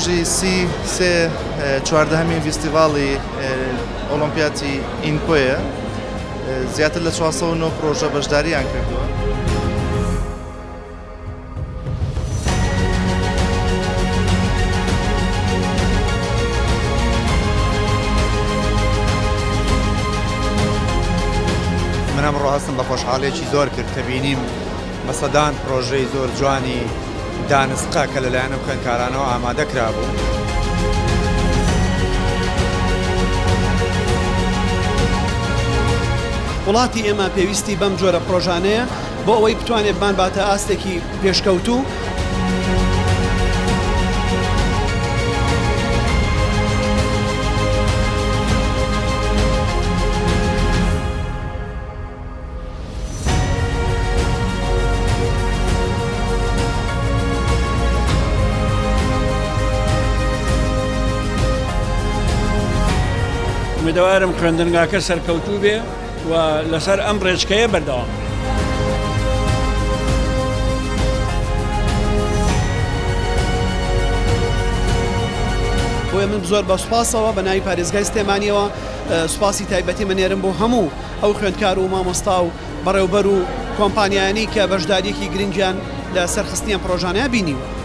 ڕۆژی سێ چواردەهەمین فیستیڤاڵی ئۆلۆمپیاتی ئینکۆیە زیاتر لە 409 پرۆژە بەشداریان کردووە. من ئەمڕۆ هەستم بە خۆشحاڵێکی زۆر کرد کە بینیم بە سەدان پرۆژەی زۆر جوانی دانسقا کە لەلایەنە خوێندکارانەوە ئامادە کرابوو. وڵاتی ئێمە پێویستی بەم جۆرە پرۆژانەیە بۆ ئەوەی بتوانێت بمان باتە ئاستێکی پێشکەوتوو. امیدوارم خوێندنگاکە سەرکەوتوو بێ و لەسەر ئەم ڕێچکەیە بەردەوام بێ. بۆیە من زۆر بە سوپاسەوە بە ناوی پارێزگای سلێمانیەوە سوپاسی تایبەتی منێرم بۆ هەموو ئەو خوێندکار و مامۆستا و بەڕێوەبەر و کۆمپانیایانی کە بەشداریەکی گرنگیان لە سەرخستنیان پرۆژانەیە بینیوە.